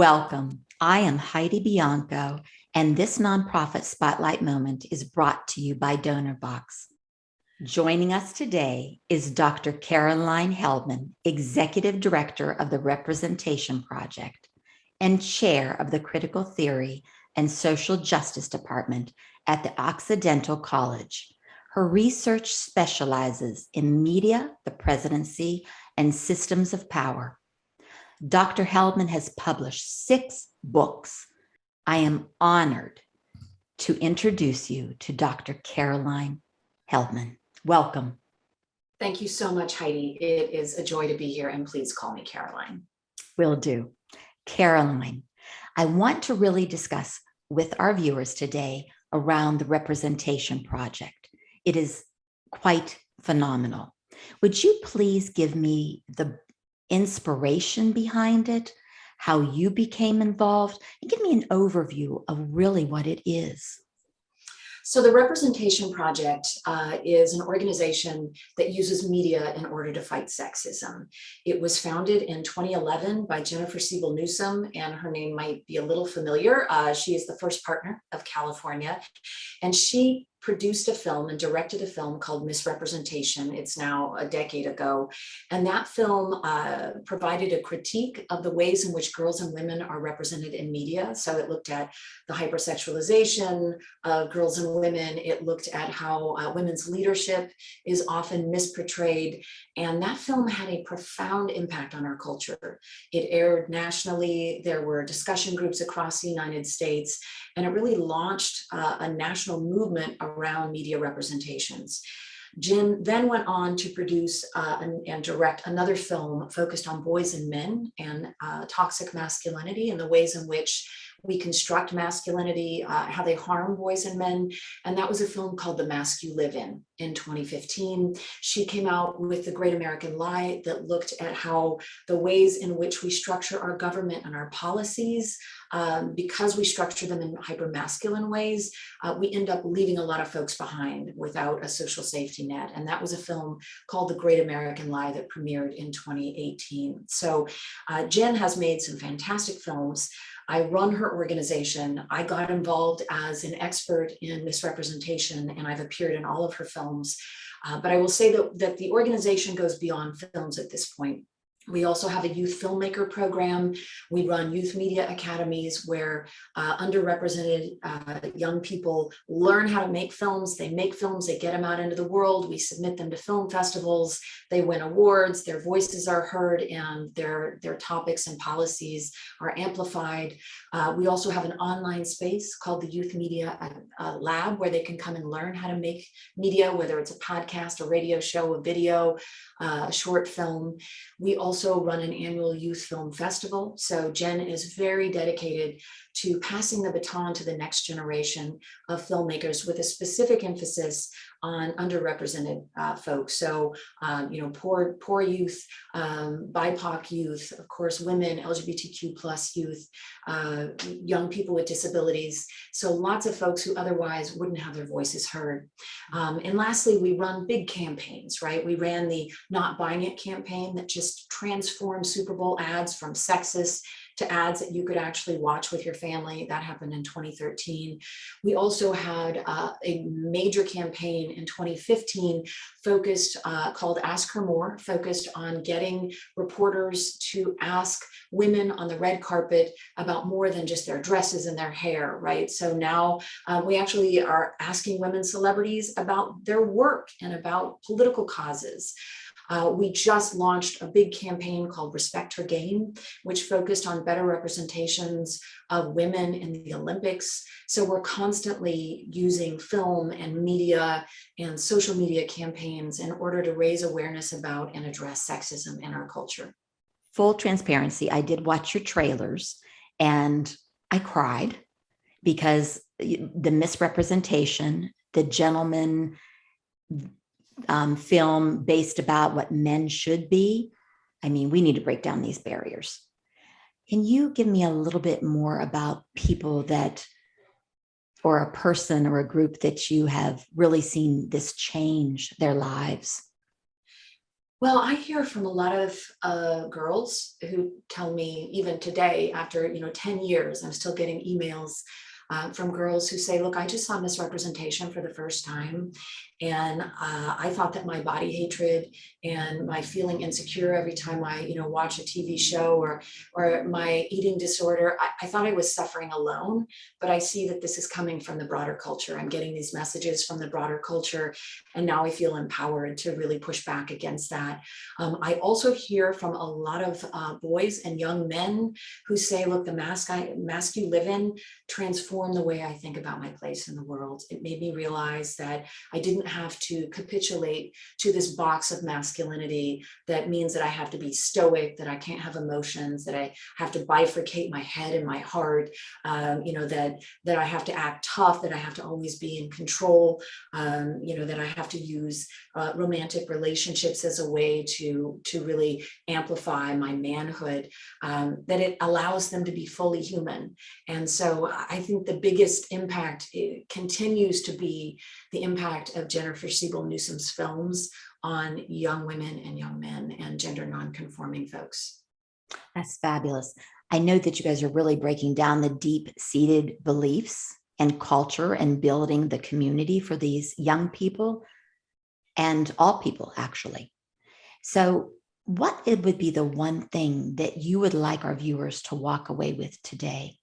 Welcome. I am Heidi Bianco, and this nonprofit spotlight moment is brought to you by Donorbox. Joining us today is Dr. Caroline Heldman, Executive Director of the Representation Project and Chair of the Critical Theory and Social Justice Department at the Occidental College. Her research specializes in media, the presidency, and systems of power. Dr. Heldman has published 6 books. I am honored to introduce you to Dr. Caroline Heldman. Welcome. Thank you so much, Heidi. It is a joy to be here, and please call me Caroline. Will do. Caroline, I want to really discuss with our viewers today around the Representation Project. It is quite phenomenal. Would you please give me the inspiration behind it, how you became involved, and give me an overview of really what it is? So the Representation Project is an organization that uses media in order to fight sexism. It was founded in 2011 by Jennifer Siebel Newsom, and her name might be a little familiar. She is the first partner of California, and she produced a film and directed a film called Misrepresentation. It's now a decade ago. And that film provided a critique of the ways in which girls and women are represented in media. So it looked at the hypersexualization of girls and women. It looked at how women's leadership is often misportrayed. And that film had a profound impact on our culture. It aired nationally. There were discussion groups across the United States, and it really launched a national movement around media representations. Jen then went on to produce and direct another film focused on boys and men and toxic masculinity and the ways in which we construct masculinity, how they harm boys and men. And that was a film called The Mask You Live in 2015. She came out with The Great American Lie that looked at how the ways in which we structure our government and our policies, because we structure them in hyper-masculine ways, we end up leaving a lot of folks behind without a social safety net. And that was a film called The Great American Lie that premiered in 2018. So Jen has made some fantastic films. I run her organization. I got involved as an expert in misrepresentation, and I've appeared in all of her films. But I will say that the organization goes beyond films at this point. We also have a youth filmmaker program. We run youth media academies where underrepresented young people learn how to make films. They make films, they get them out into the world. We submit them to film festivals. They win awards, their voices are heard, and their topics and policies are amplified. We also have an online space called the Youth Media Lab, where they can come and learn how to make media, whether it's a podcast, a radio show, a video, a short film. We also run an annual youth film festival. So Jen is very dedicated to passing the baton to the next generation of filmmakers with a specific emphasis on underrepresented folks. So, poor youth, BIPOC youth, of course, women, LGBTQ plus youth, young people with disabilities. So lots of folks who otherwise wouldn't have their voices heard. And lastly, we run big campaigns, right? We ran the Not Buying It campaign that just transformed Super Bowl ads from sexist to ads that you could actually watch with your family. That happened in 2013. We also had a major campaign in 2015 focused, called Ask Her More, focused on getting reporters to ask women on the red carpet about more than just their dresses and their hair, right? So now we actually are asking women celebrities about their work and about political causes. We just launched a big campaign called Respect Her Game, which focused on better representations of women in the Olympics. So we're constantly using film and media and social media campaigns in order to raise awareness about and address sexism in our culture. Full transparency, I did watch your trailers and I cried because the misrepresentation, the gentleman film based about what men should be. I mean, we need to break down these barriers. Can you give me a little bit more about people that, or a person or a group that you have really seen this change their lives? Well, I hear from a lot of girls who tell me, even today, after 10 years, I'm still getting emails from girls who say, "Look, I just saw misrepresentation for the first time, and I thought that my body hatred and my feeling insecure every time I, watch a TV show, or my eating disorder, I thought I was suffering alone. But I see that this is coming from the broader culture. I'm getting these messages from the broader culture, and now I feel empowered to really push back against that." I also hear from a lot of boys and young men who say, "Look, the mask you live in transformed the way I think about my place in the world. It made me realize that I didn't have to capitulate to this box of masculinity that means that I have to be stoic, that I can't have emotions, that I have to bifurcate my head and my heart, that I have to act tough, that I have to always be in control, that I have to use romantic relationships as a way to really amplify my manhood, that it allows them to be fully human." And so I think the biggest impact continues to be the impact of Jennifer Siebel Newsom's films on young women and young men and gender nonconforming folks. That's fabulous. I know that you guys are really breaking down the deep-seated beliefs and culture and building the community for these young people and all people, actually. So, what it would be the one thing that you would like our viewers to walk away with today?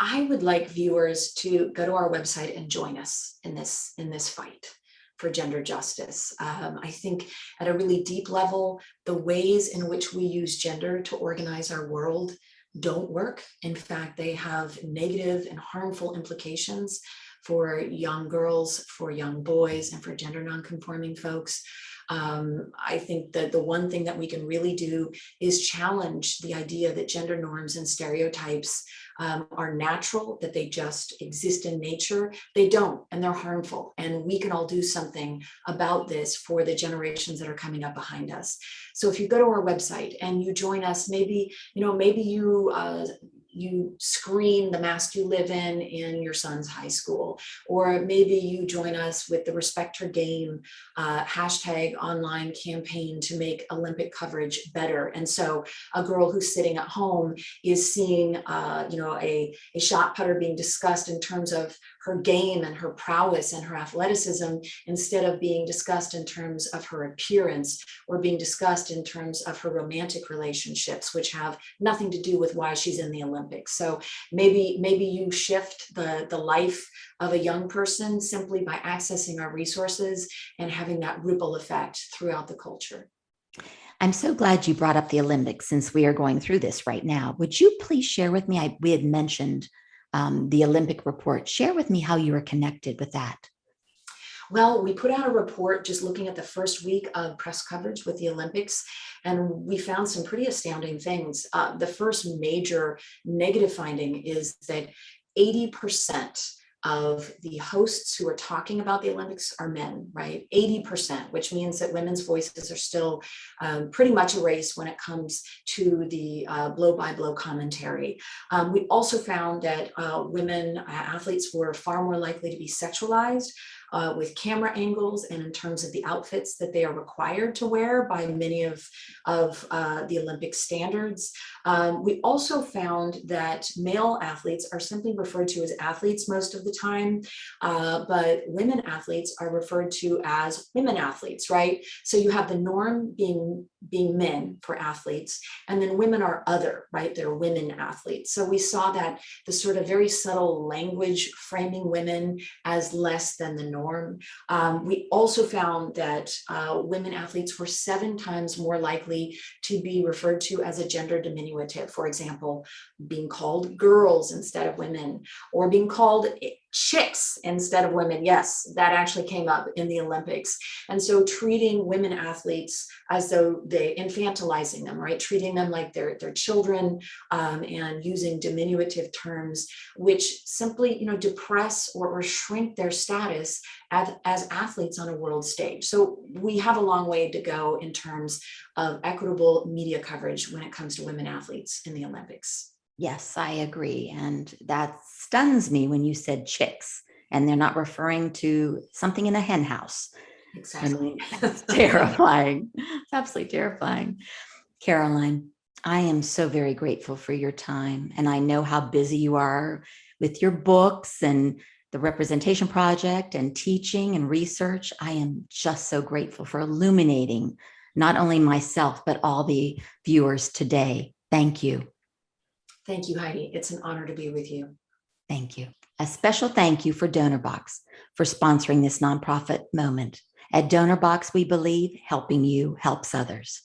I would like viewers to go to our website and join us in this fight for gender justice. I think at a really deep level, the ways in which we use gender to organize our world don't work. In fact, they have negative and harmful implications for young girls, for young boys, and for gender nonconforming folks. I think that the one thing that we can really do is challenge the idea that gender norms and stereotypes are natural, that they just exist in nature. They don't, and they're harmful. And we can all do something about this for the generations that are coming up behind us. So if you go to our website and you join us, maybe you screen the mask you live in your son's high school, or maybe you join us with the Respect Her Game hashtag online campaign to make Olympic coverage better. And so a girl who's sitting at home is seeing, a shot putter being discussed in terms of her game and her prowess and her athleticism, instead of being discussed in terms of her appearance, or being discussed in terms of her romantic relationships, which have nothing to do with why she's in the Olympics. So maybe you shift the life of a young person simply by accessing our resources and having that ripple effect throughout the culture. I'm so glad you brought up the Olympics since we are going through this right now. Would you please share with me? We had mentioned the Olympic report. Share with me how you are connected with that. Well, we put out a report just looking at the first week of press coverage with the Olympics, and we found some pretty astounding things. The first major negative finding is that 80% of the hosts who are talking about the Olympics are men, right? 80%, which means that women's voices are still pretty much erased when it comes to the blow by blow commentary. We also found that women athletes were far more likely to be sexualized with camera angles and in terms of the outfits that they are required to wear by many of the Olympic standards. We also found that male athletes are simply referred to as athletes most of the time, but women athletes are referred to as women athletes, right? So you have the norm being men for athletes, and then women are other, right? They're women athletes. So we saw that the sort of very subtle language framing women as less than the norm. We also found that women athletes were 7 times more likely to be referred to as a gender diminutive. For example, being called girls instead of women, or being called chicks instead of women. Yes, that actually came up in the Olympics. And so treating women athletes as though infantilizing them, right? Treating them like they're children, and using diminutive terms, which simply, depress or shrink their status as athletes on a world stage. So we have a long way to go in terms of equitable media coverage when it comes to women athletes in the Olympics. Yes, I agree. And that stuns me when you said chicks, and they're not referring to something in a hen house. I Exactly. mean, it's terrifying. It's absolutely terrifying. Caroline, I am so very grateful for your time. And I know how busy you are with your books and the representation project and teaching and research. I am just so grateful for illuminating not only myself, but all the viewers today. Thank you. Thank you, Heidi. It's an honor to be with you. Thank you. A special thank you for Donorbox for sponsoring this nonprofit moment. At Donorbox, we believe helping you helps others.